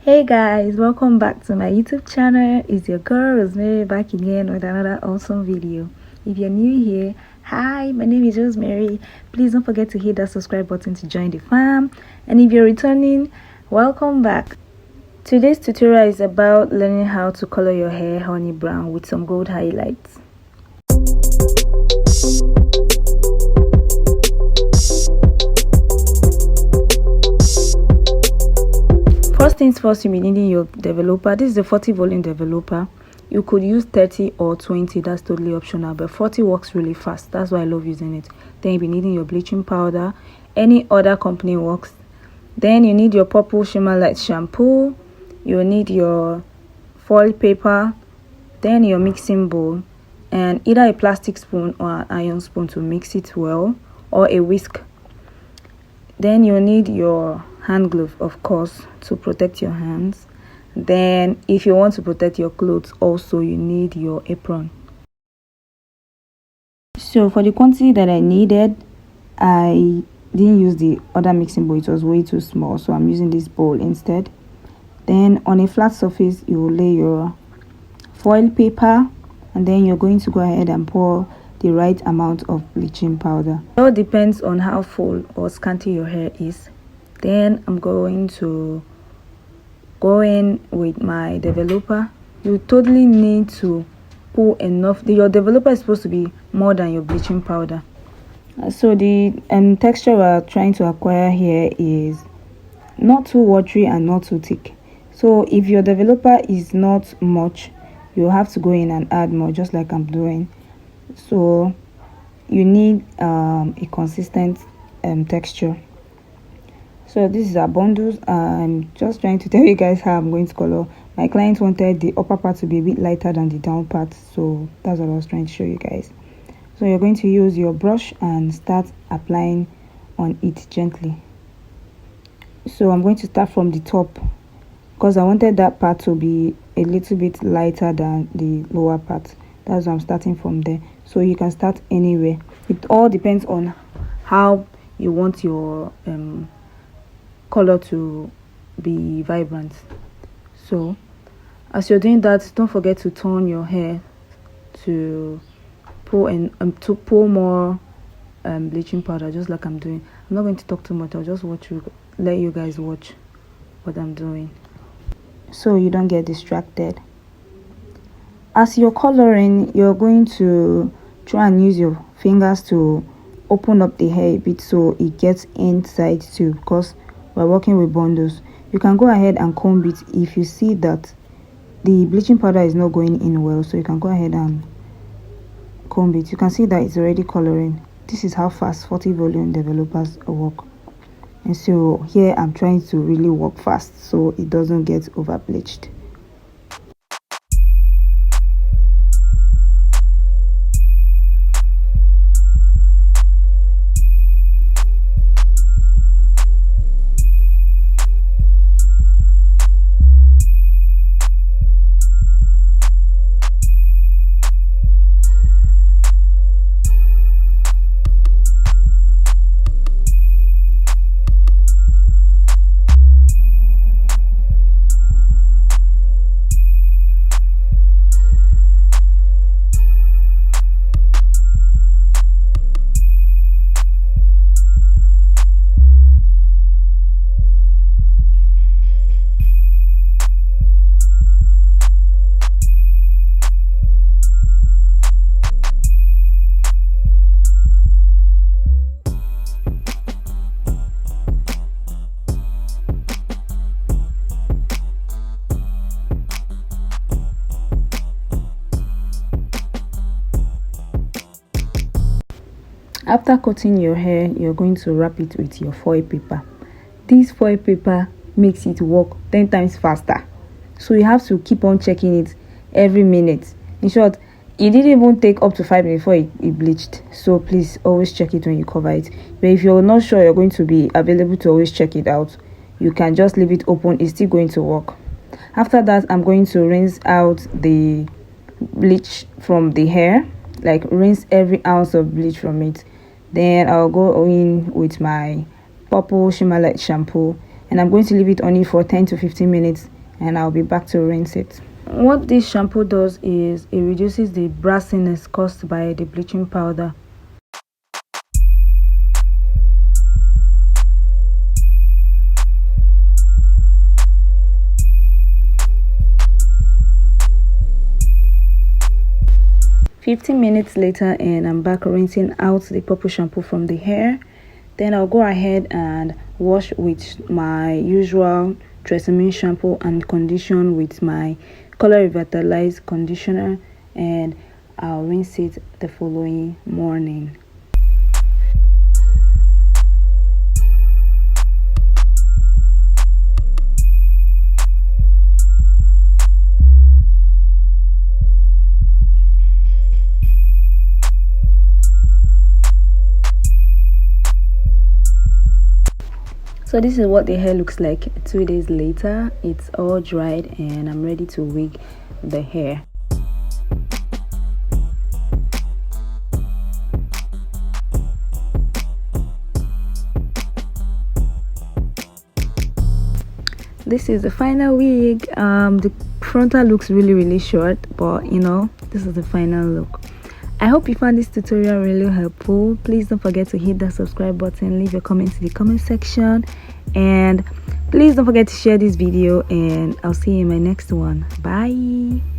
Hey guys, welcome back to my YouTube channel. It's your girl Rosemary back again with another awesome video. If you're new here, hi, my name is Rosemary. Please don't forget to hit that subscribe button to join the fam. And if you're returning, welcome back. Today's tutorial is about learning how to color your hair honey brown with some gold highlights. First things first, you'll be needing your developer. This is a 40 volume developer. You could use 30 or 20, that's totally optional, but 40 works really fast. That's why I love using it. Then you'll be needing your bleaching powder. Any other company works. Then you need your purple shimmer light shampoo. You'll need your foil paper, then your mixing bowl, and either a plastic spoon or an iron spoon to mix it well, or a whisk. Then you'll need your hand glove, of course, to protect your hands. Then if you want to protect your clothes also, you need your apron. So for the quantity that I needed, I didn't use the other mixing bowl. It was way too small, so I'm using this bowl instead. Then on a flat surface, you will lay your foil paper, and then you're going to go ahead and pour the right amount of bleaching powder. It all depends on how full or scanty your hair is. Then I'm going to go in with my developer. You totally need to pour enough. Your developer is supposed to be more than your bleaching powder. So the texture we're trying to acquire here is not too watery and not too thick. So if your developer is not much, you have to go in and add more, just like I'm doing. So you need a consistent texture. So this is our bundles. I'm just trying to tell you guys how I'm going to color. My client wanted the upper part to be a bit lighter than the down part, so that's what I was trying to show you guys. So you're going to use your brush and start applying on it gently. So I'm going to start from the top because I wanted that part to be a little bit lighter than the lower part. That's why I'm starting from there. So you can start anywhere. It all depends on how you want your color to be vibrant. So as you're doing that, don't forget to turn your hair to pour more bleaching powder, just like I'm doing. I'm not going to talk too much. I'll just let you guys watch what I'm doing so you don't get distracted. As you're coloring, you're going to try and use your fingers to open up the hair a bit so it gets inside too, because we're working with bundles. You can go ahead and comb it if you see that the bleaching powder is not going in well, so you can go ahead and comb it. You can see that it's already coloring. This is how fast 40 volume developers work. And so here I'm trying to really work fast so it doesn't get over bleached. After cutting your hair, you're going to wrap it with your foil paper. This foil paper makes it work 10 times faster. So you have to keep on checking it every minute. In short, it didn't even take up to 5 minutes before it bleached. So please always check it when you cover it. But if you're not sure you're going to be available to always check it out, you can just leave it open. It's still going to work. After that, I'm going to rinse out the bleach from the hair. Like rinse every ounce of bleach from it. Then I'll go in with my purple shimmer light shampoo, and I'm going to leave it only for 10 to 15 minutes and I'll be back to rinse it. What this shampoo does is it reduces the brassiness caused by the bleaching powder. "15 minutes later, and I'm back rinsing out the purple shampoo from the hair. Then I'll go ahead and wash with my usual Tresemme shampoo and condition with my Color Revitalize conditioner, and I'll rinse it the following morning. So this is what the hair looks like 2 days later. It's all dried and I'm ready to wig the hair. This is the final wig. The frontal looks really short, but you know, this is the final look. I hope you found this tutorial really helpful. Please don't forget to hit that subscribe button, leave your comments in the comment section, and please don't forget to share this video, and I'll see you in my next one. Bye.